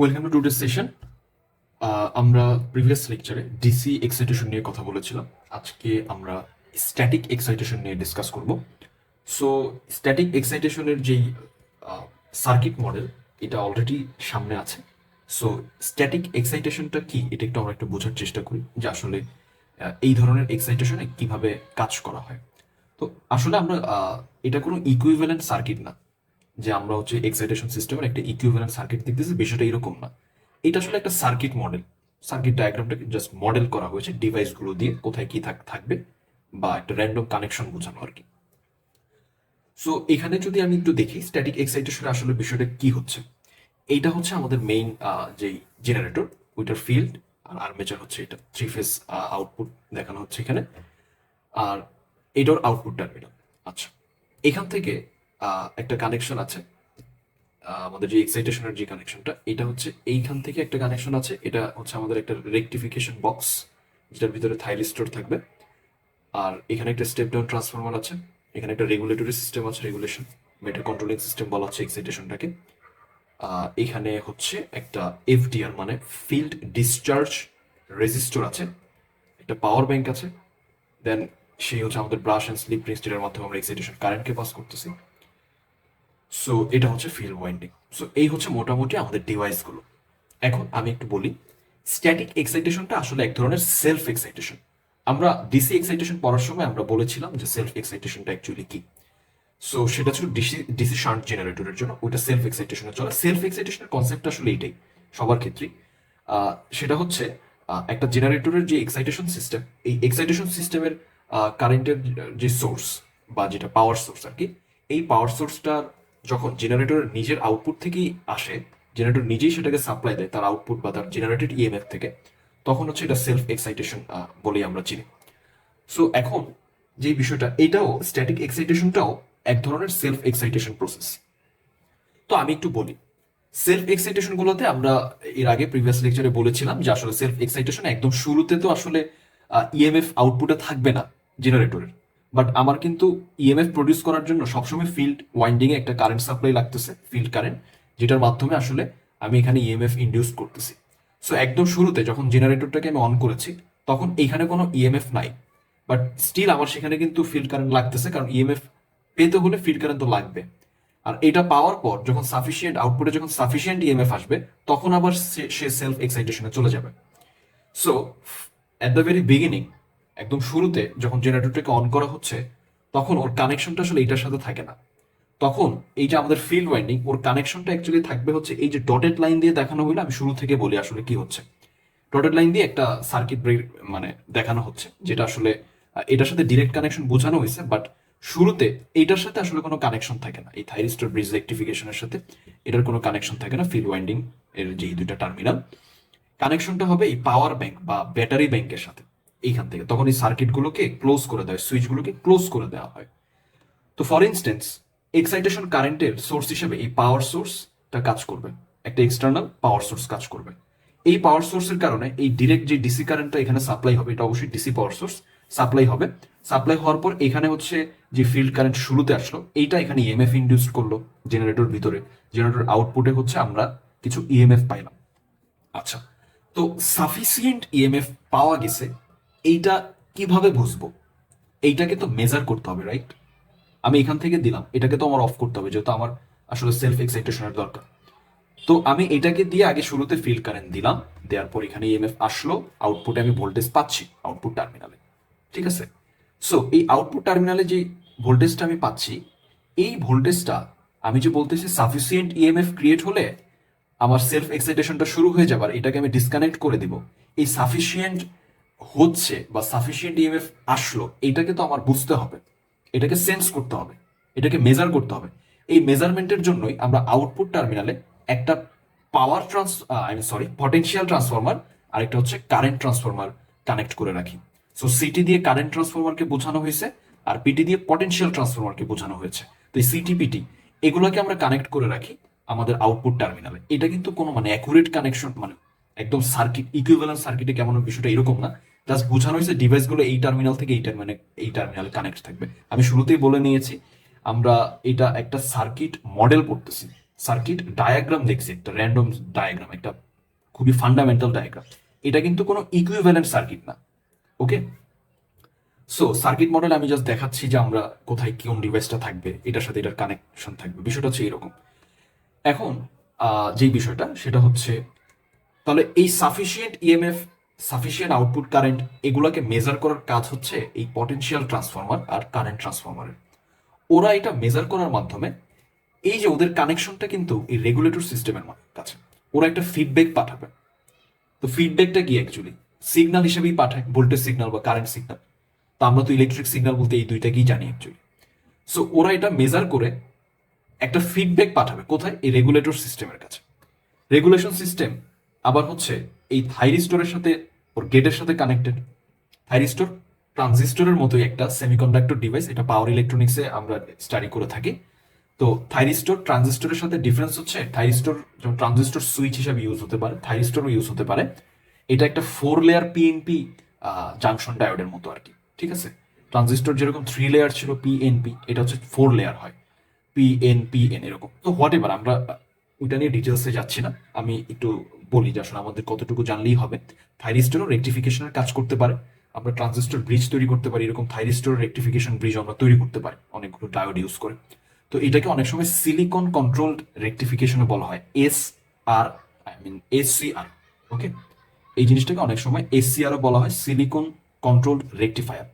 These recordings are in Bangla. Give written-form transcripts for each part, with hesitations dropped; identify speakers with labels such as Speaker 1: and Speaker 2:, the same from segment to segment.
Speaker 1: Welcome to today session. আমরা প্রিভিয়াস লেকচারে ডিসি এক্সাইটেশন নিয়ে কথা বলেছিলাম। আজকে আমরা স্ট্যাটিক এক্সাইটেশন নিয়ে ডিসকাস করব। সো স্ট্যাটিক এক্সাইটেশনের যেই সার্কিট মডেল, এটা অলরেডি সামনে আছে। সো স্ট্যাটিক এক্সাইটেশনটা কি, এটা একটু আমরা একটু বোঝার চেষ্টা করি যে আসলে এই ধরনের এক্সাইটেশনে কিভাবে কাজ করা হয়। তো আসলে আমরা এটা কোনো ইকুইভ্যালেন্ট সার্কিট না যে আমরা হচ্ছে এক্সাইটেশন সিস্টেমের একটা ইকুইভ্যালেন্ট সার্কিট দেখতেছি, বিষয়টা এরকম না। এটা আসলে একটা সার্কিট মডেল। সার্কিট ডায়াগ্রামটাকে জাস্ট মডেল করা হয়েছে ডিভাইসগুলো দিয়ে, কোথায় কি থাকবে বা একটা র্যান্ডম কানেকশন বোঝানো আর কি। সো এখানে যদি আমি একটু দেখি স্ট্যাটিক এক্সাইটেশন আসলে বিষয়টা কি হচ্ছে। এইটা হচ্ছে আমাদের মেইন যেই জেনারেটর, ওইটার ফিল্ড, আর আর্মেচার হচ্ছে এটা থ্রি ফেজ আউটপুট দেখানো হচ্ছে এখানে। আর এটার আউটপুট টার্মিনাল। আচ্ছা, এখান থেকে একটা কানেকশন আছে। আমাদের যে এক্সাইটেশনের যে কানেকশনটা, এটা হচ্ছে এইখান থেকে একটা কানেকশন আছে। এটা হচ্ছে আমাদের একটা রেকটিফিকেশন বক্স, যেটার ভিতরে থাইরিস্টর থাকবে। আর এখানে একটা স্টেপ ডাউন ট্রান্সফরমার আছে। এখানে একটা রেগুলেটরি সিস্টেম আছে, রেগুলেশন মেটার কন্ট্রোলিং সিস্টেম বলা হচ্ছে এক্সাইটেশনটাকে। এখানে হচ্ছে একটা এফডিআর মানে ফিল্ড ডিসচার্জ রেজিস্টর আছে, একটা পাওয়ার ব্যাংক আছে। দেন সেই হচ্ছে আমাদের ব্রাশ অ্যান্ড স্লিপ রিং, যেটার মাধ্যমে আমরা এক্সাইটেশন কারেন্টকে পাস করতেছি। সো এটা হচ্ছে ফিল্ড ওয়াইন্ডিং। সো এই হচ্ছে মোটামুটি আমাদের ডিভাইসগুলো। এখন আমি একটু বলি, স্ট্যাটিক এক্সাইটেশনটা আসলে এক ধরনের সেলফ এক্সাইটেশন। আমরা ডিসি এক্সাইটেশন পড়ার সময় আমরা বলেছিলাম যে সেলফ এক্সাইটেশনটা অ্যাকচুয়ালি কি। সো সেটা ছিল ডিসি ডিসি শান্ট জেনারেটরের জন্য, ওইটা সেলফ এক্সাইটেশনে চলে। সেলফ এক্সাইটেশনের কনসেপ্ট আসলে এইটাই সবার ক্ষেত্রেই। সেটা হচ্ছে একটা জেনারেটরের যে এক্সাইটেশন সিস্টেম, এই এক্সাইটেশন সিস্টেমের কারেন্টের যে সোর্স বা যেটা পাওয়ার সোর্স আর কি, এই পাওয়ার সোর্সটার যখন জেনারেটরের নিজের আউটপুট থেকেই আসে, জেনারেটর নিজেই সেটাকে সাপ্লাই দেয় তার আউটপুট বা তার জেনারেটেড ইএমএফ থেকে, তখন হচ্ছে এটা সেলফ এক্সাইটেশন বলেই আমরা চিনি। সো এখন যে বিষয়টা, এটাও স্ট্যাটিক এক্সাইটেশনটাও এক ধরনের সেলফ এক্সাইটেশন প্রসেস। তো আমি একটু বলি, সেলফ এক্সাইটেশন গুলোতে আমরা এর আগে প্রিভিয়াস লেকচারে বলেছিলাম যে আসলে সেলফ এক্সাইটেশন একদম শুরুতে তো আসলে ইএমএফ আউটপুটে থাকবে না জেনারেটরের। বাট আমার কিন্তু ইএমএফ প্রডিউস করার জন্য সবসময় ফিল্ড ওয়াইন্ডিং এ একটা কারেন্ট সাপ্লাই লাগতেছে, ফিল্ড কারেন্ট, যেটার মাধ্যমে আসলে আমি এখানে ইএমএফ ইন্ডিউস করতেছি। সো একদম শুরুতে যখন জেনারেটরটাকে আমি অন করেছি, তখন এখানে কোনো ইএমএফ নাই, বাট স্টিল আমার সেখানে কিন্তু ফিল্ড কারেন্ট লাগতেছে, কারণ ইএমএফ পেতে হলে ফিল্ড কারেন্ট তো লাগবে। আর এটা পাওয়ার পর যখন সাফিসিয়েন্ট আউটপুটে যখন সাফিসিয়েন্ট ইএমএফ আসবে, তখন আবার সে সেলফ এক্সাইটেশনে চলে যাবে। So at the very beginning, একদম শুরুতে যখন জেনারেটরটাকে অন করা হচ্ছে, তখন ওর কানেকশনটা আসলে এটার সাথে থাকে না। তখন এই যে আমাদের ফিল্ড ওয়াইন্ডিং, ওর কানেকশনটা অ্যাকচুয়ালি থাকবে হচ্ছে এই যে ডটেড লাইন দিয়ে দেখানো হইলো। আমি শুরু থেকে বলি আসলে কি হচ্ছে। ডটেড লাইন দিয়ে একটা সার্কিট ব্রেক মানে দেখানো হচ্ছে, যেটা আসলে এটার সাথে ডিরেক্ট কানেকশন বোঝানো হয়েছে, বাট শুরুতে এইটার সাথে আসলে কোনো কানেকশন থাকে না। এই থাইরিস্টর ব্রিজ রেক্টিফিকেশনের সাথে এটার কোনো কানেকশন থাকে না। ফিল্ড ওয়াইন্ডিং এর যে দুইটা টার্মিনাল, কানেকশনটা হবে এই পাওয়ার ব্যাংক বা ব্যাটারি ব্যাংকের সাথে। এইখান থেকে তখন এই সার্কিটগুলোকে ক্লোজ করে দেয়, সুইচগুলোকে ক্লোজ করে দেওয়া হয়। তো ফর ইনস্টেন্স, এক্সাইটেশন কারেন্টের সোর্স হিসেবে এই পাওয়ার সোর্সটা কাজ করবে, একটা এক্সটার্নাল পাওয়ার সোর্স কাজ করবে। এই পাওয়ার সোর্সের কারণে এই ডিরেক্ট যে ডিসি কারেন্টটা এখানে সাপ্লাই হবে, এটা অবশ্যই ডিসি পাওয়ার সোর্স সাপ্লাই হবে। সাপ্লাই হওয়ার পর এখানে হচ্ছে যে ফিল্ড কারেন্ট শুরুতে আসলো, এইটা এখানে ইএমএফ ইন্ডিউস করলো জেনারেটর ভিতরে। জেনারেটর আউটপুটে হচ্ছে আমরা কিছু ইএমএফ পাইলাম। আচ্ছা, তো সাফিসিয়েন্ট ইএমএফ পাওয়া গেছে, এইটা কিভাবে বুঝবো? এইটাকে তো মেজার করতে হবে, রাইট? আমি এখান থেকে দিলাম, এটাকে তো আমার অফ করতে হবে, যেহেতু আমার আসলে সেলফ এক্সাইটেশনের দরকার। তো আমি এটাকে দিয়ে আগে শুরুতে ফিল্ড কারেন্ট দিলাম, দেওয়ার পর এখানে ইএমএফ আসলো, আউটপুটে আমি ভোল্টেজ পাচ্ছি আউটপুট টার্মিনালে। ঠিক আছে? সো এই আউটপুট টার্মিনালে যে ভোল্টেজটা আমি পাচ্ছি, এই ভোল্টেজটা আমি যে বলতেছি সাফিসিয়েন্ট ইএমএফ ক্রিয়েট হলে আমার সেলফ এক্সাইটেশনটা শুরু হয়ে যাবার, এটাকে আমি ডিসকানেক্ট করে দিব। এই সাফিসিয়েন্ট হচ্ছে বা সাফিসিয়েন্ট ইএমএফ আসলো, এইটাকে তো আমার বুঝতে হবে, এটাকে সেন্স করতে হবে, এটাকে মেজার করতে হবে। এই মেজারমেন্টের জন্যই আমরা আউটপুট টার্মিনালে একটা পাওয়ার পটেনশিয়াল ট্রান্সফরমার আর একটা হচ্ছে কারেন্ট ট্রান্সফরমার কানেক্ট করে রাখি। সো সিটি দিয়ে কারেন্ট ট্রান্সফরমারকে বোঝানো হয়েছে, আর পিটি দিয়ে পটেনশিয়াল ট্রান্সফরমারকে বোঝানো হয়েছে। তো এই সিটি পিটি এগুলোকে আমরা কানেক্ট করে রাখি আমাদের আউটপুট টার্মিনালে। এটা কিন্তু কোনো মানে অ্যাকুরেট কানেকশন, মানে একদম সার্কিট ইকুইভ্যালেন্ট সার্কিটে কেমন বিষয়টা এরকম না। জাস্ট বোঝানো হয়েছে ডিভাইসগুলো এই টার্মিনাল থেকে এই টার্মিনালে কানেক্ট থাকবে। আমি শুরুতেই বলে নিয়েছি, আমরা এটা একটা সার্কিট মডেল পড়তেছি। সার্কিট ডায়াগ্রাম দেখছি, একটা র্যান্ডম ডায়াগ্রাম, একটা খুবই ফান্ডামেন্টাল ডায়াগ্রাম। এটা কিন্তু কোনো ইকুইভ্যালেন্ট সার্কিট না। ওকে, সো সার্কিট মডেল আমি জাস্ট দেখাচ্ছি যে আমরা কোথায় কোন ডিভাইসটা থাকবে, এটার সাথে এটার কানেকশন থাকবে, বিষয়টা হচ্ছে এরকম। এখন যেই বিষয়টা সেটা হচ্ছে, তাহলে এই sufficient EMF, sufficient output current, এগুলোকে মেজার করার কাজ হচ্ছে এই পটেনশিয়াল ট্রান্সফরমার আর কারেন্ট ট্রান্সফরমারের। ওরা এটা মেজার করার মাধ্যমে এই যে ওদের কানেকশনটা কিন্তু এই রেগুলেটর সিস্টেমের কাছে, ওরা একটা ফিডব্যাক পাঠাবে। তো ফিডব্যাকটা কি অ্যাকচুয়ালি সিগন্যাল হিসেবেই পাঠায়, ভোল্টেজ সিগন্যাল বা কারেন্ট সিগন্যাল। তো আমরা তো ইলেকট্রিক সিগন্যাল বলতে এই দুইটাকেই জানি অ্যাকচুয়ালি। সো ওরা এটা মেজার করে একটা ফিডব্যাক পাঠাবে কোথায়, এই রেগুলেটর সিস্টেমের কাছে। রেগুলেশন সিস্টেম আবার হচ্ছে এই থাইরিস্টরের সাথে, ওর গেটের সাথে কানেক্টেড। থাইরিস্টর ট্রানজিস্টরের মতোই একটা সেমিকন্ডাক্টর ডিভাইস, এটা পাওয়ার ইলেকট্রনিক্সে আমরা স্টাডি করে থাকি। তো থাইরিস্টর ট্রানজিস্টরের সাথে ডিফারেন্স হচ্ছে, থাইরিস্টর যেমন ট্রানজিস্টর সুইচ হিসাবে ইউজ হতে পারে, থাইরিস্টরও ইউজ হতে পারে। এটা একটা 4 লেয়ার পিএনপি জাংশন ডায়োডের মতো আর কি, ঠিক আছে। ট্রানজিস্টর যেরকম 3 লেয়ার ছিল পিএনপি, এটা হচ্ছে 4 লেয়ার হয়, পিএন এরকম। তো হোয়াট এভার, আমরা ওইটা নিয়ে ডিটেলসে যাচ্ছি না। আমি একটু বলি যে আসলে আমাদের কতটুকু জানলেই হবে। থাইরিস্টরও রেকটিফিকেশনের কাজ করতে পারে, আমরা ট্রানজিস্টর ব্রিজ তৈরি করতে পারি, এরকম থাইরিস্টর রেকটিফিকেশন ব্রিজ আমরা তৈরি করতে পারি অনেকগুলো ডায়োড ইউজ করে। তো এটাকে অনেক সময় সিলিকন কন্ট্রোলড রেকটিফিকেশনও বলা হয়, এসসিআর। ওকে, এই জিনিসটাকে অনেক সময় এসসিআরও বলা হয়, সিলিকন কন্ট্রোলড রেকটিফায়ার।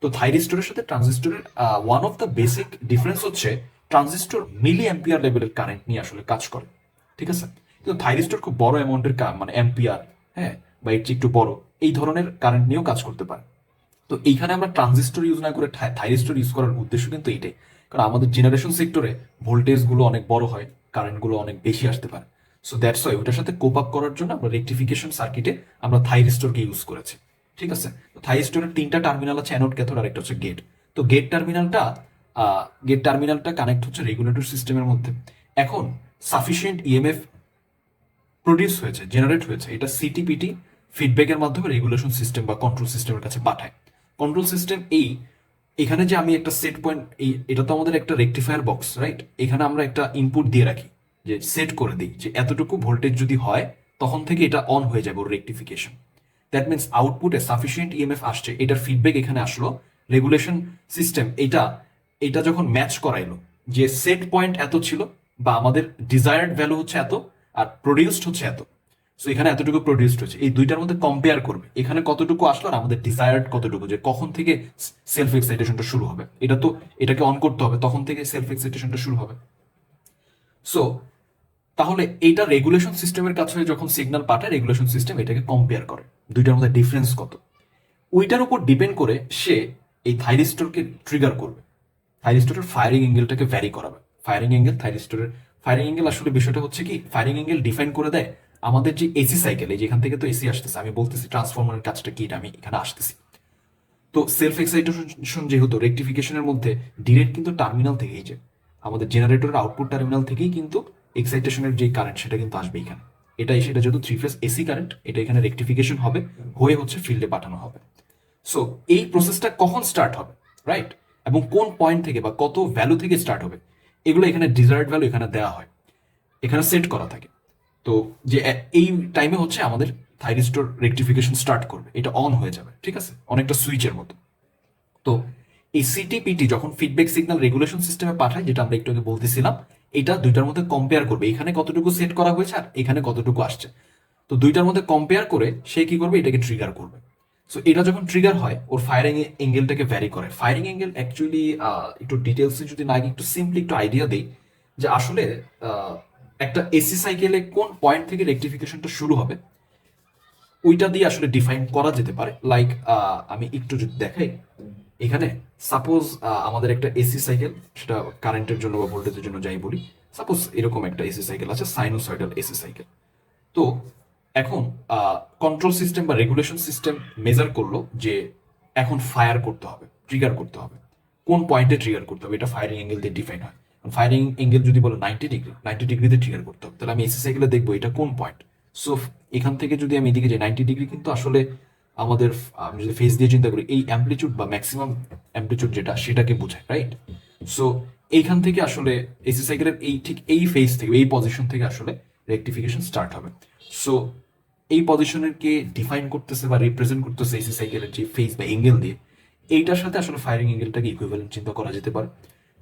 Speaker 1: তো থাইরিস্টরের সাথে ট্রানজিস্টরের one of the basic difference হচ্ছে, ট্রানজিস্টর মিলি অ্যাম্পিয়ার লেভেলের কারেন্ট নিয়ে আসলে কাজ করে, ঠিক আছে। কিন্তু থাইরিস্টর খুব বড় অ্যামাউন্টের মানে অ্যাম্পিয়ার, হ্যাঁ, বা এর চেয়ে একটু বড় এই ধরনের কারেন্ট নিয়েও কাজ করতে পারে। তো এইখানে আমরা ট্রানজিস্টর ইউজ না করে থাইরিস্টর ইউজ করার উদ্দেশ্য কিন্তু এইটাই, কারণ আমাদের জেনারেশন সেক্টরে ভোল্টেজ গুলো অনেক বড় হয়, কারেন্ট গুলো অনেক বেশি আসতে পারে। সো দ্যাটস ওয়াই ওটার সাথে কোপ আপ করার জন্য আমরা রেকটিফিকেশন সার্কিটে আমরা থাইরিস্টরকে ইউজ করেছি, ঠিক আছে। তো থাইরিস্টরের 3টা টার্মিনাল আছে, অ্যানোড, ক্যাথোড আর একটা হচ্ছে গেট। তো গেট টার্মিনালটা কানেক্ট হচ্ছে রেগুলেটর সিস্টেমের মধ্যে। এখন সাফিসিয়েন্ট ইএমএফ প্রডিউস হয়েছে, জেনারেট হয়েছে, এটা সিটিপিটি ফিডব্যাকের মাধ্যমে রেগুলেশন সিস্টেম বা কন্ট্রোল সিস্টেমের কাছে পাঠায়। কন্ট্রোল সিস্টেম এখানে যে আমি একটা সেট পয়েন্ট, এটা তো আমাদের একটা রেকটিফায়ার বক্স, রাইট। এখানে আমরা একটা ইনপুট দিয়ে রাখি, যে সেট করে দিই যে এতটুকু ভোল্টেজ যদি হয় তখন থেকে এটা অন হয়ে যাবে ওর রেকটিফিকেশন। দ্যাট মিনস আউটপুটে সাফিসিয়েন্ট ইএমএফ আসছে, এটার ফিডব্যাক এখানে আসলো। রেগুলেশন সিস্টেম এটা এটা যখন ম্যাচ করাইলো যে সেট পয়েন্ট এত ছিল, বা আমাদের ডিজায়ার্ড ভ্যালু হচ্ছে এত, আর প্রডিউসড হচ্ছে এত। সো এখানে এতটুকু প্রডিউসড হচ্ছে, এই দুইটার মধ্যে কম্পেয়ার করবে এখানে কতটুকু আসলো আর আমাদের ডিজায়ার্ড কতটুকু, যে কখন থেকে সেলফ এক্সাইটেশনটা শুরু হবে। এটাকে অন করতে হবে, তখন থেকে সেলফ এক্সাইটেশনটা শুরু হবে। সো তাহলে এইটা রেগুলেশন সিস্টেমের কাছে যখন সিগন্যাল পাঠায়, রেগুলেশন সিস্টেম এটাকে কম্পেয়ার করে দুইটার মধ্যে ডিফারেন্স কত, ওইটার উপর ডিপেন্ড করে সে এই থাইরিস্টরকে ট্রিগার করবে। থাইরিস্টরের ফায়ারিং অ্যাঙ্গেলটাকে ভ্যারি করাবে। ফায়ারিং অ্যাঙ্গেল আসলে বিষয়টা হচ্ছে কি, ফায়ারিং অ্যাঙ্গেল ডিফাইন করে দেয় আমাদের যে এসি সাইকেল, এই যেখান থেকে তো এসি আসতেছে, আমি বলতেছি ট্রান্সফরমারের কাজটা কি, আমি এখানে আসতেছি। তো সেলফ এক্সাইটেশন যেহেতু রেকটিফিকেশনের মধ্যে ডিরেক্ট কিন্তু টার্মিনাল থেকেই, যে আমাদের জেনারেটরের আউটপুট টার্মিনাল থেকেই কিন্তু এক্সাইটেশনের যে কারেন্ট সেটা কিন্তু আসবে এখানে। সেটা যেহেতু 3 ফেজ এসি কারেন্ট, এটা এখানে রেকটিফিকেশন হবে, হয়ে হচ্ছে ফিল্ডে পাঠানো হবে। সো এই প্রসেসটা কখন স্টার্ট হবে, রাইট, এবং কোন পয়েন্ট থেকে বা কত ভ্যালু থেকে স্টার্ট হবে, এগুলো এখানে ডিজায়ার্ড ভ্যালু এখানে দেওয়া হয়, এখানে সেট করা থাকে। তো যে এই টাইমে হচ্ছে আমাদের থাইরিস্টর রেকটিফিকেশন স্টার্ট করবে, এটা অন হয়ে যাবে, ঠিক আছে, অনেকটা সুইচের মতো। তো এই সিটিপিটি যখন ফিডব্যাক সিগন্যাল রেগুলেশন সিস্টেমে পাঠায়, যেটা আমরা একটু আগে বলতেছিলাম, এটা দুইটার মধ্যে কম্পেয়ার করবে, এখানে কতটুকু সেট করা হয়েছে আর এখানে কতটুকু আসছে। তো দুইটার মধ্যে কম্পেয়ার করে সে কি করবে, এটাকে ট্রিগার করবে। সো এটা যখন ট্রিগার হয়, ওর ফায়ারিং এঙ্গেলটাকে ভ্যারি করে। ফায়ারিং এঙ্গেল অ্যাকচুয়ালি একটু ডিটেলসে যদি না একটু সিম্পলি একটু আইডিয়া দেই, যে আসলে একটা এসি সাইকেলে কোন পয়েন্ট থেকে রেকটিফিকেশনটা শুরু হবে, ওইটা দিয়ে আসলে ডিফাইন করা যেতে পারে। লাইক আমি একটু যদি দেখাই, এখানে সাপোজ আমাদের একটা এসি সাইকেল, সেটা কারেন্টের জন্য বা ভোল্টেজের জন্য যাই বলি, সাপোজ এরকম একটা এসি সাইকেল আছে, সাইনোসয়েডাল এসি সাইকেল। তো এখন কন্ট্রোল সিস্টেম বা রেগুলেশন সিস্টেম মেজার করলো যে এখন ফায়ার করতে হবে, ট্রিগার করতে হবে, কোন পয়েন্টে ট্রিগার করতে হবে, এটা ফায়ারিং অ্যাঙ্গেল দিয়ে ডিফাইন হয়। ফায়ারিং অ্যাঙ্গেল যদি বলো 90 ডিগ্রিতে ট্রিগার করতে হবে, তাহলে আমি এসি সাইকেলে দেখবো এটা কোন পয়েন্ট। সো এখান থেকে যদি আমি এদিকে যাই, 90 ডিগ্রি কিন্তু আসলে আমাদের, আমি যদি ফেস দিয়ে চিন্তা করি, এই অ্যাম্পলিটিউড বা ম্যাক্সিমাম অ্যাম্পলিটিউড যেটা, সেটাকে বোঝায়, রাইট। সো এইখান থেকে আসলে এসি সাইকেলের এই ফেজ থেকে এই পজিশন থেকে আসলে রেকটিফিকেশন স্টার্ট হবে। সো এই পজিশনের কে ডিফাইন করতেছে বা রিপ্রেজেন্ট করতেছে এসি সাইকেলের যে ফেজ বা এঙ্গেল দিয়ে, এইটার সাথে আসলে ফায়ারিং এঙ্গেলটাকে ইকুইভ্যালেন্ট চিন্তা করা যেতে পারে।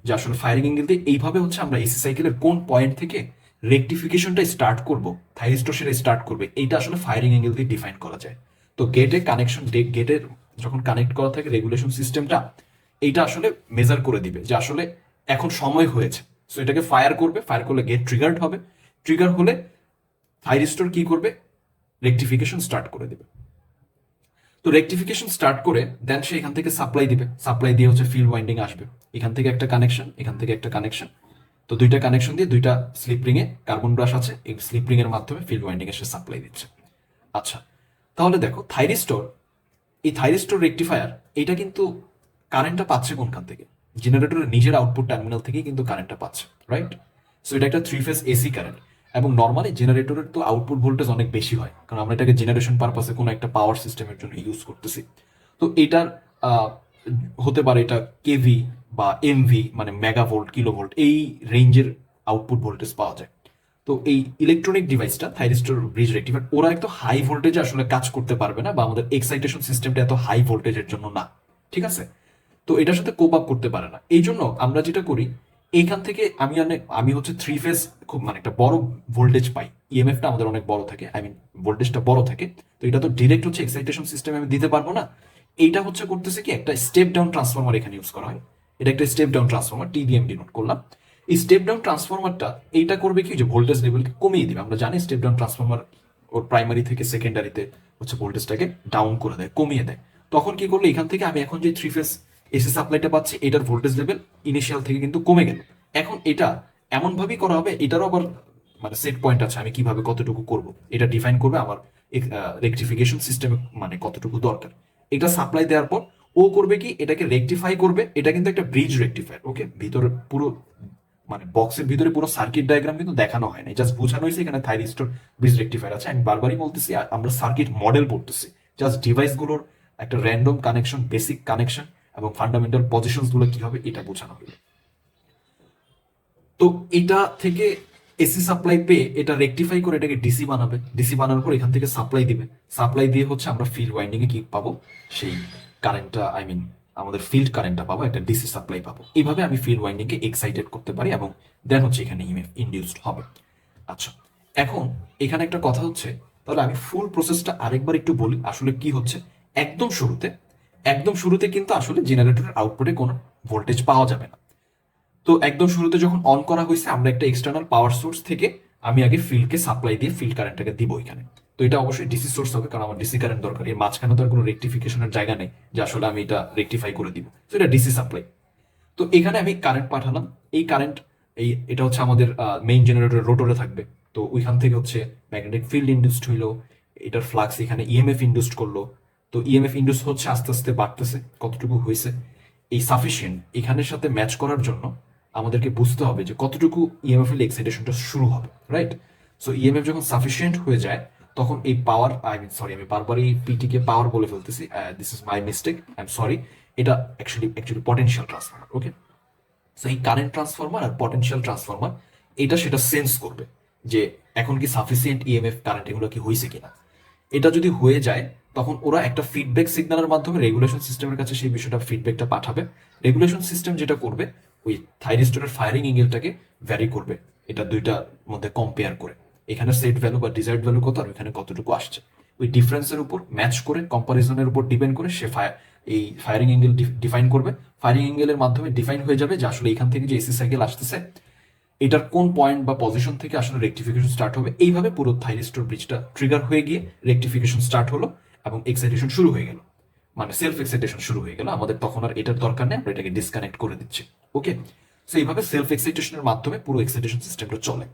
Speaker 1: যে আসলে ফায়ারিং এঙ্গেল দিয়ে এইভাবে হচ্ছে আমরা এসি সাইকেলের কোন পয়েন্ট থেকে রেকটিফিকেশনটা স্টার্ট করব, থাইরিস্টর সেটা স্টার্ট করবে, এইটা আসলে ফায়ারিং এঙ্গেল দিয়ে ডিফাইন করা যায়। তো গেটের যখন কানেক্ট করা থাকে রেগুলেশন সিস্টেমটা, এইটা আসলে মেজার করে দিবে যে আসলে এখন সময় হয়েছে। সো এটাকে ফায়ার করবে, ফায়ার করলে গেট ট্রিগার্ড হবে, ট্রিগার হলে থাইরিস্টর কি করবে, রেকটিফিকেশন স্টার্ট করে দিবে। তো রেকটিফিকেশন স্টার্ট করে দেন সে এখান থেকে সাপ্লাই দিবে, সাপ্লাই দিয়ে হচ্ছে ফিল্ড ওয়াইন্ডিং আসবে, এখান থেকে একটা কানেকশন, এখান থেকে একটা কানেকশন। তো দুইটা কানেকশন দিয়ে দুইটা স্লিপ রিং এ কার্বন ব্রাশ আছে, এই স্লিপ রিং এর মাধ্যমে ফিল্ড ওয়াইন্ডিং এ সে সাপ্লাই দিচ্ছে। আচ্ছা, তাহলে দেখো এই থাইরিস্টর রেকটিফায়ার এটা কিন্তু কারেন্টটা পাচ্ছে কোনখান থেকে, জেনারেটরের নিজের আউটপুট টার্মিনাল থেকেই কিন্তু কারেন্টটা পাচ্ছে, রাইট? সো এটা একটা 3 ফেজ এসি কারেন্ট। এবং নর্মালি জেনারেটরের তো আউটপুট ভোল্টেজ অনেক বেশি হয়, কারণ আমরা এটাকে জেনারেশন পারপাসে কোনো একটা পাওয়ার সিস্টেমের জন্য ইউজ করতেছি। তো এটার আহ, হতে পারে এটা কেভি বা এমভি, মানে মেগাভোল্ট, কিলোভোল্ট, এই রেঞ্জের আউটপুট ভোল্টেজ পাওয়া যায়। তো এই ইলেকট্রনিক ডিভাইসটা থাইরিস্টর ব্রিজ রেক্টিফায়ার, ওরা এত হাই ভোল্টেজে আসলে কাজ করতে পারবে না, বা আমাদের এক্সাইটেশন সিস্টেমটা এত হাই ভোল্টেজের জন্য না, ঠিক আছে? তো এটার সাথে কোপ আপ করতে পারে না। এই জন্য আমরা যেটা করি, এইখান থেকে আমি হচ্ছে 3 ফেজ খুব মানে একটা বড় ভোল্টেজ পাই, ইএমএফটা আমাদের অনেক বড় থাকে, ভোল্টেজটা বড় থাকে। তো এটা তো ডিরেক্ট হচ্ছে এক্সাইটেশন সিস্টেমে আমি দিতে পারবো না। এইটা হচ্ছে করতেছে কি, একটা স্টেপ ডাউন ট্রান্সফরমার এখানে ইউজ করা হয়। এটা একটা step down transformer, TDM denote করলাম। এই স্টেপ ডাউন ট্রান্সফরমারটা এইটা করবে কি, যে ভোল্টেজ লেভেলকে কমিয়ে দিবে। আমরা জানি স্টেপ ডাউন ট্রান্সফরমার ওর প্রাইমারি থেকে সেকেন্ডারিতে হচ্ছে ভোল্টেজটাকে ডাউন করে দেয়, কমিয়ে দেয়। তখন কি করলো, এখান থেকে আমি এখন যে 3 ফেজ এসি সাপ্লাইটা পাচ্ছি, এটার ভোল্টেজ লেভেল ইনিশিয়াল থেকে কিন্তু কমে গেল। এখন এটা এমন ভাবেই করা হবে, এটারও আবার মানে সেট পয়েন্ট আছে, আমি কিভাবে কতটুকু করব এটা ডিফাইন করবে আমার রেকটিফিকেশন সিস্টেমে, মানে কতটুকু দরকার। এটা সাপ্লাই দেওয়ার পর ও করবে কি, এটাকে রেকটিফাই করবে। এটা কিন্তু একটা ব্রিজ রেকটিফায়ার, ওকে? ভিতরে পুরো মানে বক্সের ভিতরে পুরো সার্কিট ডায়াগ্রাম কিন্তু দেখানো হয় না, জাস্ট বোঝানো হয়েছে এখানে থাইরিস্টর ব্রিজ রেকটিফায়ার আছে। আমি বারবারই বলতেছি, আমরা সার্কিট মডেল পড়তেছি, জাস্ট ডিভাইসগুলোর একটা র্যান্ডম কানেকশন, বেসিক কানেকশন এবং ফান্ডামেন্টাল পজিশনস গুলো কি হবে এটা বোঝানো হলো। তো এটা থেকে এসি সাপ্লাই পেয়ে এটা রেকটিফাই করে এটাকে ডিসি বানাবে, ডিসি বানানোর পর এখান থেকে সাপ্লাই দিবে, সাপ্লাই দিয়ে হচ্ছে আমরা ফিল্ড ওয়াইন্ডিং এ কি পাবো, সেই কারেন্টটা, আমাদের ফিল্ড কারেন্টটা পাবো, একটা ডিসি সাপ্লাই পাবো। এইভাবে আমি ফিল্ড ওয়াইন্ডিং কে এক্সাইটেড করতে পারি এবং দেন হচ্ছে এখানে ইএমএফ ইনডিউসড হবে। আচ্ছা, এখন এখানে একটা কথা হচ্ছে, তাহলে আমি ফুল প্রসেসটা আরেকবার একটু বলি আসলে কি হচ্ছে। একদম শুরুতে একদম শুরুতে কিন্তু আসলে জেনারেটরের আউটপুটে কোনো ভোল্টেজ পাওয়া যাবে না। তো একদম শুরুতে যখন অন করা হয়েছে, আমরা একটা এক্সটার্নাল পাওয়ার সোর্স থেকে আমি আগে ফিল্ডকে সাপ্লাই দিয়ে ফিল্ড কারেন্টটাকে দিব এখানে। তো এটা অবশ্যই ডিসি সোর্স হবে, কারণ আমার ডিসি কারেন্ট দরকার। এর মাঝখানে তো আর কোনো রেকটিফিকেশনের জায়গা নেই যে আসলে আমি এটা রেকটিফাই করে দিব। তো এটা ডিসি সাপ্লাই। তো এখানে আমি কারেন্ট পাঠালাম, এই কারেন্ট এটা হচ্ছে আমাদের মেইন জেনারেটর রোটরে থাকবে। তো ওইখান থেকে হচ্ছে ম্যাগনেটিক ফিল্ড ইন্ডিউসড হইলো, এটার ফ্লাক্স এখানে ইএমএফ ইন্ডিউসড করলো। তো ইএমএফ ইন্ডিউস হচ্ছে আস্তে আস্তে বাড়তেছে, কতটুকু হয়েছে এই সাফিসিয়েন্ট এখানের সাথে ম্যাচ করার জন্য আমাদেরকে বুঝতে হবে যে কতটুকু ইএমএফ এর এক্সাইটেশনটা শুরু হবে, রাইট? সো ইএমএফ যখন সাফিসিয়েন্ট হয়ে যায়, তখন এই পাওয়ার, সরি, আমি বারবারই পিটিকে পাওয়ার বলে ফেলতেছি, this is my mistake, I am sorry. এটা অ্যাকচুয়ালি পটেনশিয়াল ট্রান্সফরমার, ওকে? সো এই কারেন্ট ট্রান্সফরমার আর পটেনশিয়াল ট্রান্সফরমার এটা সেটা সেন্স করবে যে এখন কি সাফিসিয়েন্ট ইএমএফ কারেন্ট এগুলো কি হয়েছে কিনা। এটা যদি হয়ে যায়, তখন ওরা একটা ফিডব্যাক সিগন্যালের মাধ্যমে রেগুলেশন সিস্টেমের কাছে সেই বিষয়টা ফিডব্যাকটা পাঠাবে। রেগুলেশন সিস্টেম যেটা করবে, ওই থাইরিস্টরের ফায়ারিং এঙ্গেলটাকে ভ্যারি করবে, এটা দুইটার মধ্যে কম্পেয়ার করে এখানে সেট ভ্যালু বা ডিজায়ার্ড ভ্যালু কত আর এখানে কতটুকু আসছে, ওই ডিফারেন্সের উপর ম্যাচ করে, কম্পারিজনের উপর ডিপেন্ড করে সে এই ফায়ারিং এঙ্গেল ডিফাইন করবে। ফায়ারিং এঙ্গেলের মাধ্যমে ডিফাইন হয়ে যাবে যে আসলে এখান থেকে যে এসি সাইকেল আসতেছে, এটার কোন পয়েন্ট বা পজিশন থেকে আসলে রেকটিফিকেশন স্টার্ট হবে। এইভাবে পুরো থাইরিস্টর ব্রিজটা ট্রিগার হয়ে গিয়ে রেকটিফিকেশন স্টার্ট হলো এবং এক্সাইটেশন শুরু হয়ে গেল, মানে সেলফ এক্সাইটেশন শুরু হয়ে গেল। আমাদের তখন আর এটার দরকার নেই, আমরা এটাকে ডিসকানেক্ট করে দিচ্ছি, ওকে? সো এইভাবে সেলফ এক্সাইটেশনের মাধ্যমে পুরো এক্সাইটেশন সিস্টেমটা চলে।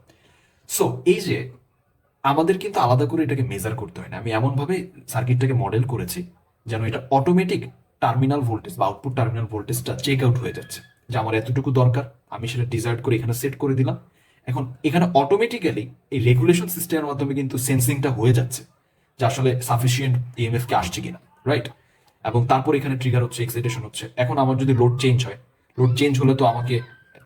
Speaker 1: সো এই যে আমাদের কিন্তু আলাদা করে এটাকে মেজার করতে হয় না, আমি এমনভাবে সার্কিটটাকে মডেল করেছি যেন এটা অটোমেটিক টার্মিনাল ভোল্টেজ বা আউটপুট টার্মিনাল ভোল্টেজটা চেক আউট হয়ে যাচ্ছে, যে আমার এতটুকু দরকার, আমি সেটা ডিজায়ার করে এখানে সেট করে দিলাম। এখন এখানে অটোমেটিক্যালি এই রেগুলেশন সিস্টেমের মাধ্যমে কিন্তু সেন্সিংটা হয়ে যাচ্ছে যে আসলে সাফিসিয়েন্ট ইএমএফ কে আসছে কিনা, রাইট? এবং তারপর এখানে ট্রিগার হচ্ছে, এক্সাইটেশন হচ্ছে। এখন আমার যদি লোড চেঞ্জ হয়, লোড চেঞ্জ হলে তো আমাকে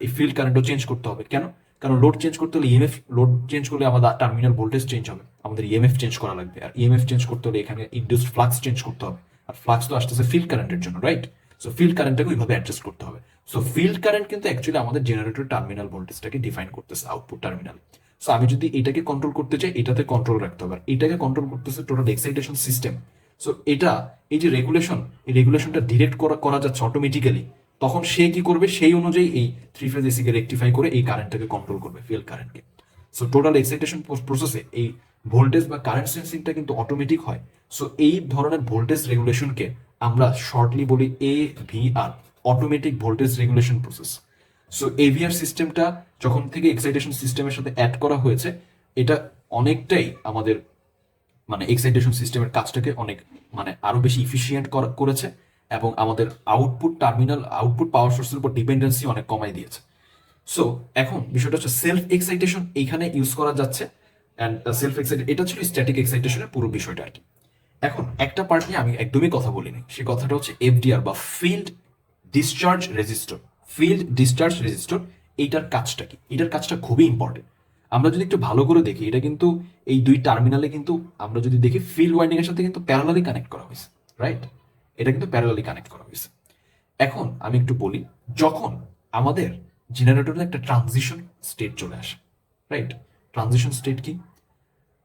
Speaker 1: এই ফিল্ড কারেন্টও চেঞ্জ করতে হবে। কেন? কারণ লোড চেঞ্জ করতে হলে ইএমএফ, লোড চেঞ্জ করলে আমাদের টার্মিনাল ভোল্টেজ চেঞ্জ হবে, আমাদের ইএমএফ চেঞ্জ করা লাগবে, আর ইএমএফ চেঞ্জ করতে হলে এখানে ইনডিউসড ফ্লাক্স চেঞ্জ করতে হবে, আর ফ্লাক্স তো আসতেছে ফিল্ড কারেন্টের জন্য, রাইট? সো ফিল্ড কারেন্টটাকে ওইভাবে অ্যাডজাস্ট করতে হবে। সো ফিল্ড কারেন্ট কিন্তু অ্যাকচুয়ালি আমাদের জেনারেটর টার্মিনাল ভোল্টেজটাকে ডিফাইন করতেছে, আউটপুট টার্মিনাল। সো আমি যদি এটাকে কন্ট্রোল করতে চাই, এটাতে কন্ট্রোল রাখতে হবে, আর এটাকে কন্ট্রোল করতেছে টোটাল এক্সাইটেশন সিস্টেম। সো এটা, এই যে রেগুলেশন, এই রেগুলেশনটা ডিরেক্ট করা যাচ্ছে অটোমেটিক্যালি। তখন সে কি করবে, সেই অনুযায়ী এই থ্রি ফেজ এসি কে রেকটিফাই করে এই কারেন্টটাকে কন্ট্রোল করবে, ফিল্ড কারেন্টকে। সো টোটাল এক্সাইটেশন প্রসেসে এই ভোল্টেজ বা কারেন্ট সেন্সিংটা কিন্তু অটোমেটিক হয়। সো এই ধরনের ভোল্টেজ রেগুলেশনকে আমরা শর্টলি বলি AVR, automatic voltage regulation process. So AVR সিস্টেমটা যখন থেকে এক্সাইটেশন সিস্টেমের সাথে অ্যাড করা হয়েছে, এটা অনেকটাই আমাদের মানে এক্সাইটেশন সিস্টেমের কাজটাকে অনেক মানে আরো বেশি ইফিসিয়েন্ট করেছে, এবং আমাদের আউটপুট টার্মিনাল, আউটপুট পাওয়ার সোর্সের উপর ডিপেন্ডেন্সি অনেক কমাই দিয়েছে। সো এখন বিষয়টা হচ্ছে সেলফ এক্সাইটেশন এইখানে ইউজ করা যাচ্ছে, অ্যান্ড সেলফ এক্সাইটেড এটা ছিল স্ট্যাটিক এক্সাইটেশনের পুরো বিষয়টা আর কি। এখন একটা পার্ট নিয়ে আমি একদমই কথা বলিনি, সেই কথাটা হচ্ছে এফডিআর বা field discharge resistor. Field discharge resistor, এইটার কাজটা কি? এটার কাজটা খুবই ইম্পর্টেন্ট। আমরা যদি একটু ভালো করে দেখি, এটা কিন্তু এই দুই টার্মিনালে কিন্তু আমরা যদি দেখি ফিল্ড ওয়াইন্ডিং এর সাথে কিন্তু প্যারালালি কানেক্ট করা হয়েছে, রাইট? এটা কিন্তু প্যারালালি কানেক্ট করা হয়েছে। এখন আমি একটু বলি, যখন আমাদের জেনারেটরে একটা ট্রানজিশন স্টেট চলে আসে, রাইট? ট্রানজিশন স্টেট কি?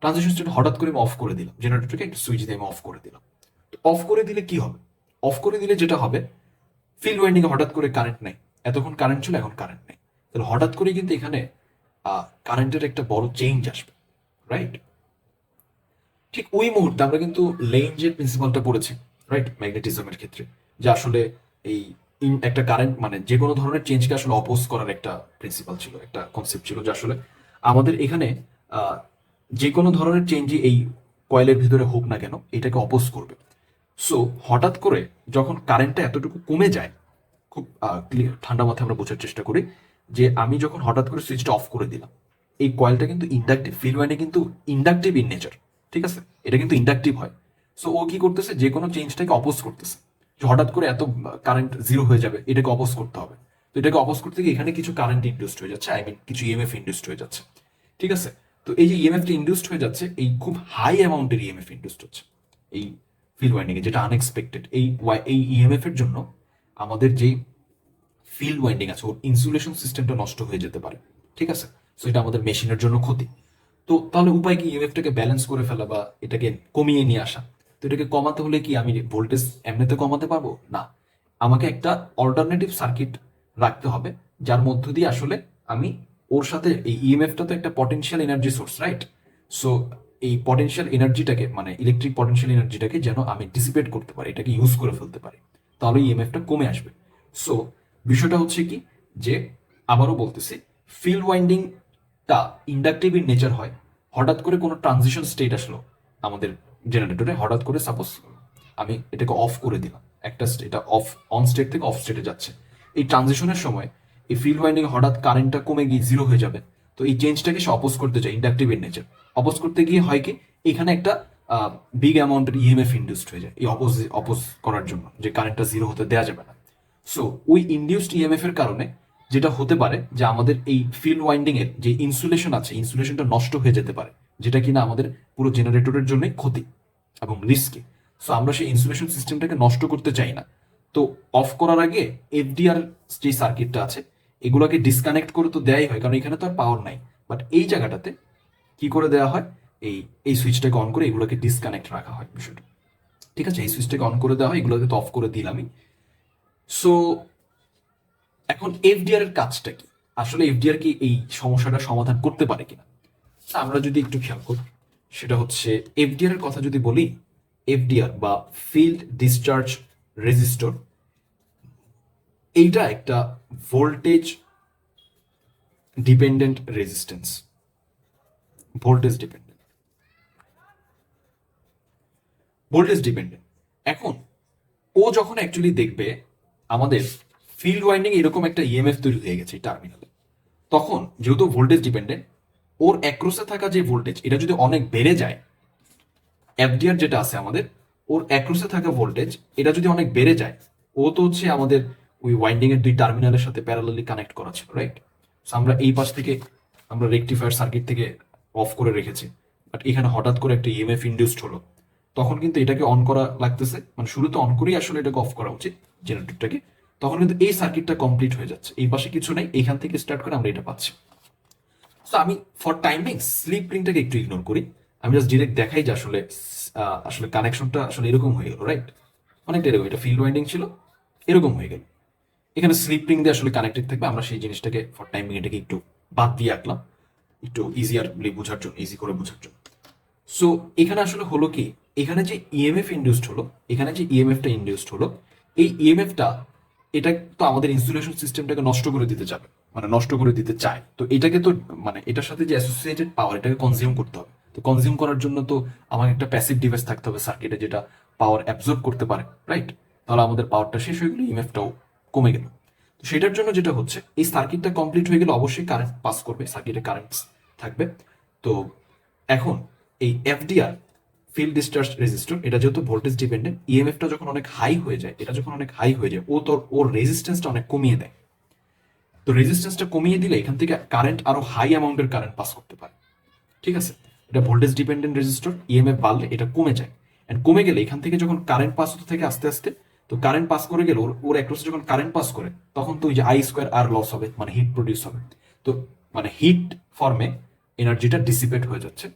Speaker 1: ট্রানজিশন স্টেট হঠাৎ করে আমি অফ করে দিলাম, জেনারেটরকে একটা সুইচ দিয়ে আমি অফ করে দিলাম। তো অফ করে দিলে কি হবে? অফ করে দিলে যেটা হবে, ফিল্ড ওয়াইন্ডিং এ হঠাৎ করে কারেন্ট নেই, এতক্ষণ কারেন্ট ছিল এখন কারেন্ট নেই, তাহলে হঠাৎ করে কিন্তু এখানে কারেন্টের একটা বড় চেঞ্জ আসবে, রাইট? ঠিক ওই মুহূর্তে আমরা কিন্তু লেঞ্জের প্রিন্সিপালটা পড়েছি, রাইট, ম্যাগনেটিজমের ক্ষেত্রে, যে আসলে এই একটা কারেন্ট মানে যে কোনো ধরনের চেঞ্জকে আসলে অপোজ করার একটা প্রিন্সিপাল ছিল, একটা কনসেপ্ট ছিল, যে আসলে আমাদের এখানে যে কোনো ধরনের চেঞ্জই এই কয়েলের ভিতরে হোক না কেন, এটাকে অপোজ করবে। সো হঠাৎ করে যখন কারেন্টটা এতটুকু কমে যায়, খুব ঠান্ডা মাথায় আমরা বোঝার চেষ্টা করি, যে আমি যখন হঠাৎ করে সুইচটা অফ করে দিলাম, এই কয়েলটা কিন্তু ইন্ডাকটিভ, ফিল্ড ওয়াইন্ডিং কিন্তু ইন্ডাকটিভ ইন নেচার, ঠিক আছে? এটা কিন্তু ইন্ডাকটিভ হয়। সো ও কি করতেছে, যে কোনো চেঞ্জটাকে অপোজ করতেছে, যে হঠাৎ করে এত কারেন্ট জিরো হয়ে যাবে, এটাকে অপোজ করতে হবে। তো এটাকে অপোজ করতে গিয়ে এখানে কিছু কারেন্ট ইন্ডিউসড হয়ে যাচ্ছে, আই মিন কিছু ইএমএফ ইন্ডিউসড হয়ে যাচ্ছে, ঠিক আছে? তো এই যে ইএমএফটা ইন্ডিউসড হয়ে যাচ্ছে, এই খুব হাই অ্যামাউন্টের ইএমএফ ইন্ডিউসড হচ্ছে এই ফিল্ড ওয়াইন্ডিং এ, যেটা আনএক্সপেক্টেড। এই ইএমএফ এর জন্য আমাদের যে ফিল্ড ওয়াইন্ডিং আছে, ওর ইনসুলেশন সিস্টেমটা নষ্ট হয়ে যেতে পারে, ঠিক আছে? সো এটা আমাদের মেশিনের জন্য ক্ষতি। তো তাহলে উপায় কি? ইএমএফটাকে ব্যালেন্স করে ফেলা বা এটাকে কমিয়ে নিয়ে আসা। তো এটাকে কমাতে হলে কি আমি ভোল্টেজ এমনিতে কমাতে পারবো না? আমাকে একটা অল্টারনেটিভ সার্কিট রাখতে হবে, যার মধ্য দিয়ে আসলে আমি ওর সাথে এই ইএমএফটা তো একটা potential energy source, right? So এই পটেনশিয়াল এনার্জিটাকে মানে ইলেকট্রিক পটেনশিয়াল এনার্জিটাকে যেন আমি ডিসিপেট করতে পারি, এটাকে ইউজ করে ফেলতে পারি, তাহলে ইএমএফটা কমে আসবে। সো বিষয়টা হচ্ছে কি, যে আবারও বলতেছি, ফিল্ড ওয়াইন্ডিংটা ইন্ডাকটিভ ইন নেচার হয়। হঠাৎ করে কোনো ট্রানজিশন স্টেট আসলো আমাদের জেনারেটরে, হঠাৎ করে সাপোজ আমি এটাকে অফ করে দিলাম, একটা এটা অফ, অন স্টেট থেকে অফ স্টেটে যাচ্ছে, এই ট্রানজিশনের সময় এই ফিল্ড ওয়াইন্ডিং হঠাৎ কারেন্টটা কমে গিয়ে জিরো হয়ে যাবে। তো এই চেঞ্জটাকে সে অপোজ করতে চায়, ইন্ডাকটিভ ইন নেচার। অপোজ করতে গিয়ে হয় কি, এখানে একটা বিগ অ্যামাউন্টের ইএমএফ ইন্ডিউসড হয়ে যায় এই অপোজ করার জন্য, যে কারেন্টটা জিরো হতে দেওয়া যাবে না। সো ওই ইনডিউসড ইএমএফ এর কারণে যেটা হতে পারে, যে আমাদের এই ফিল্ড ওয়াইন্ডিং এর যে ইনসুলেশন আছে, ইনসুলেশনটা নষ্ট হয়ে যেতে পারে, যেটা কিনা আমাদের পুরো জেনারেটরের জন্যই ক্ষতি এবং রিস্কি। সো আমরা সেই ইনসুলেশন সিস্টেমটাকে নষ্ট করতে চাই না। তো অফ করার আগে এফডিআর যে সার্কিটটা আছে, এগুলোকে ডিসকানেক্ট করে তো দেয়াই হয়, কারণ এখানে তো আর পাওয়ার নাই। বাট এই জায়গাটাতে কি করে দেওয়া হয়, এই এই সুইচটাকে অন করে এগুলোকে ডিসকানেক্ট রাখা হয় বিষয়টা, ঠিক আছে? এই সুইচটাকে অন করে দেওয়া হয়, এগুলোকে তো অফ করে দিলামই। সো এখন এফডিআর এর কাজটা কি? আসলে এফডিআর কি এই সমস্যাটা সমাধান করতে পারে কিনা? আমরা যদি একটু খেয়াল করি, সেটা হচ্ছে এফডিআর এর কথা যদি বলি, এফডিআর বা ফিল্ড ডিসচার্জ রেজিস্টর, এইটা একটা voltage dependent resistance, voltage dependent, voltage dependent. এখন ও যখন অ্যাকচুয়ালি দেখবে আমাদের ফিল্ড ওয়াইন্ডিং এরকম একটা ইএমএফ তৈরি হয়ে গেছে টার্মিনালে, তখন যেহেতু ভোল্টেজ ডিপেন্ডেন্ট, ওর অ্যাক্রসে থাকা যে ভোল্টেজ, এটা যদি অনেক বেড়ে যায়, এফডিআর যেটা আছে আমাদের, ওর অ্যাক্রসে থাকা ভোল্টেজ এটা যদি অনেক বেড়ে যায়, ও তো হচ্ছে আমাদের ওই ওয়াইন্ডিং এর দুই টার্মিনালের সাথে প্যারালালি কানেক্ট করা ছিল, রাইট? সো আমরা এই পাশ থেকে আমরা রেকটিফায়ার সার্কিট থেকে অফ করে রেখেছি, বাট এখানে হঠাৎ করে একটা ইএমএফ ইনডিউসড হলো, তখন কিন্তু এটাকে অন করা লাগতেছে, মানে শুরুতে অন করেই আসলে এটাকে অফ করা উচিত জেনারেটরটাকে। তখন কিন্তু এই সার্কিটটা কমপ্লিট হয়ে যাচ্ছে, এই পাশে কিছু নেই, এইখান থেকে স্টার্ট করে আমরা এটা পাচ্ছি। তো আমি ফর টাইমিং স্লিপ রিংটাকে একটু ইগনোর করি, আমি জাস্ট ডিরেক্ট দেখাই যে আসলে আসলে কানেকশনটা আসলে এরকম হয়ে গেল, রাইট? অনেকটা এরকম, এটা ফিল্ড ওয়াইন্ডিং ছিল, এরকম হয়ে গেল। এখানে স্লিপ রিং দিয়ে আসলে কানেক্টেড থাকবে, আমরা সেই জিনিসটাকে ফর টাইমিং এটাকে একটু বাদ দিয়ে আঁকলাম, একটু ইজিয়ারলি বোঝার জন্য, ইজি করে বোঝার জন্য। সো এখানে আসলে হলো কি, এখানে যে ইএমএফ ইনডিউসড হলো, এখানে যে ইএমএফটা ইনডিউসড হলো, এই ইএমএফটা এটা তো আমাদের ইনসুলেশন সিস্টেমটাকে নষ্ট করে দিতে যাবে, মানে নষ্ট করে দিতে চায়। তো এটাকে তো মানে এটার সাথে যে অ্যাসোসিয়েটেড পাওয়ার, এটাকে কনজিউম করতে হবে। তো কনজিউম করার জন্য তো আমার একটা প্যাসিভ ডিভাইস থাকতে হবে সার্কিটে, যেটা পাওয়ার অ্যাবজর্ব করতে পারে, রাইট? তাহলে আমাদের পাওয়ারটা শেষ হয়ে গেল, ইএমএফটাও কমে গেল। তো সেটার জন্য যেটা হচ্ছে, এই সার্কিটটা কমপ্লিট হয়ে গেলে অবশ্যই কারেন্ট পাস করবে, সার্কিটে কারেন্ট থাকবে। তো এখন এই এফডিআর, ফিল্ড ডিসচার্জ রেজিস্টর, এটা যেহেতু ভোল্টেজ ডিপেন্ডেন্ট, ইএমএফটা যখন অনেক হাই হয়ে যায়, এটা যখন অনেক হাই হয়ে যায়, ওর রেজিস্ট্যান্সটা অনেক কমিয়ে দেয়। তো রেজিস্ট্যান্সটা কমিয়ে দিলে এখান থেকে কারেন্ট আরো হাই অ্যামাউন্টের কারেন্ট পাস করতে পারে, ঠিক আছে? এটা ভোল্টেজ ডিপেন্ডেন্ট রেজিস্টর, ইএমএফ বাড়লে এটা কমে যায়, এন্ড কমে গেলে এখান থেকে যখন কারেন্ট পাস হতে থাকে আস্তে আস্তে, তো কারেন্ট পাস করে গেলে ওর অ্যাক্রসে যখন কারেন্ট পাস করে, তখন তো ওই যে আই স্কোয়ার আর লস হবে, মানে হিট প্রডিউস হবে। তো মানে হিট ফর্মে এনার্জিটা ডিসিপেট হয়ে যাচ্ছে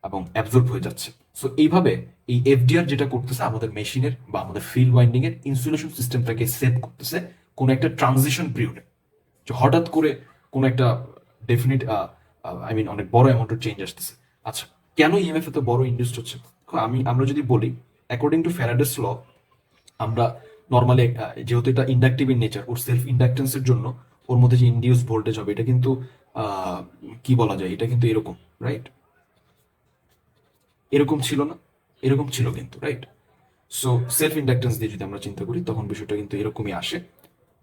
Speaker 1: এবং অ্যাবজর্ব হয়ে যাচ্ছে। সো এইভাবে এই এফডিআর যেটা করতেছে, আমাদের মেশিনের বা আমাদের ফিল্ড ওয়াইন্ডিং এর ইনসুলেশন সিস্টেমটাকে সেভ করতেছে কোন একটা ট্রানজিশন পিরিয়ডে, যে হঠাৎ করে কোন একটা ডেফিনিট আই মিন অনেক বড় অ্যামাউন্টের চেঞ্জ আসতেছে। আচ্ছা, কেন ইএমএফ এত বড় ইন্ডিউসড হচ্ছে? আমরা যদি বলি, অ্যাকর্ডিং টু ফ্যারাডেস ল, আমরা নর্মালি যেহেতু এটা ইন্ডাকটিভ ইন নেচার, ওর সেলফ ইন্ডাকটেন্সের জন্য ওর মধ্যে যে ইন্ডিউস ভোল্টেজ হবে, এটা কিন্তু কি বলা যায়, এটা কিন্তু এরকম, রাইট? এরকম ছিল না, এরকম ছিল কিন্তু, রাইট? সো সেলফ ইন্ডাকটেন্স দিয়ে যদি আমরা চিন্তা করি, তখন বিষয়টা কিন্তু এরকমই আসে।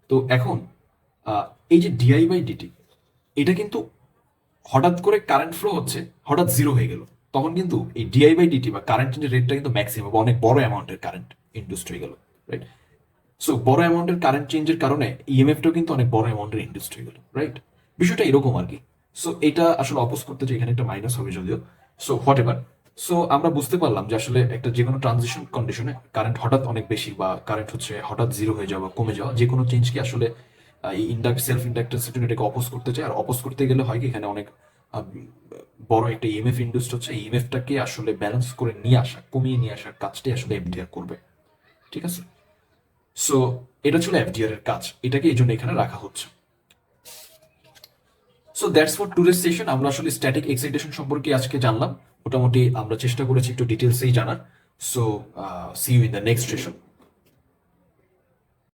Speaker 1: তো এখন এই যে ডিআই বাই ডিটি, এটা কিন্তু হঠাৎ করে কারেন্ট ফ্লো হচ্ছে, হঠাৎ জিরো হয়ে গেল, তখন কিন্তু এই ডিআই বাই ডিটি বা কারেন্ট চেঞ্জের রেটটা কিন্তু ম্যাক্সিমাম, অনেক বড় অ্যামাউন্টের কারেন্ট ইন্ডিউসড হয়ে গেল, রাইট? সো বড় অ্যামাউন্টের কারেন্ট চেঞ্জের কারণে ইএমএফটাও কিন্তু অনেক বড় অ্যামাউন্টের ইন্ডিউসড হয়ে গেল, রাইট? বিষয়টা এরকম আর কি। সো এটা আসলে অপোজ করতে যে এখানে একটা মাইনাস হবে যদিও, সো হোয়াট এভার। সো আমরা বুঝতে পারলাম যে আসলে একটা যে কোনো ট্রানজিশন কন্ডিশনে কারেন্ট হঠাৎ অনেক বেশি বা কারেন্ট হচ্ছে হঠাৎ জিরো হয়ে যাওয়া, কমে যাওয়া, যে কোনো চেঞ্জকে আসলে এই সেলফ ইন্ডাকটেন্সের জন্য এটাকে অপোজ করতে চায়। আর অপোজ করতে গেলে হয় কি, এখানে অনেক আহ, বড় একটা ইএমএফ ইন্ডিউসড হচ্ছে, ইএমএফটাকে আসলে ব্যালেন্স করে নিয়ে আসা, কমিয়ে নিয়ে আসার কাজটাই আসলে এফডিআর করবে, ঠিক আছে? সো এটা ছিল এফডিআর এর কাজ, এটাকে এই জন্য এখানে রাখা হচ্ছে। সো দ্যাটস ফর টুডের সেশন। আমরা আসলে স্ট্যাটিক এক্সাইটেশন সম্পর্কে আজকে জানলাম, মোটামুটি আমরা চেষ্টা করেছি একটু ডিটেলসেই জানার। So see you in the next session.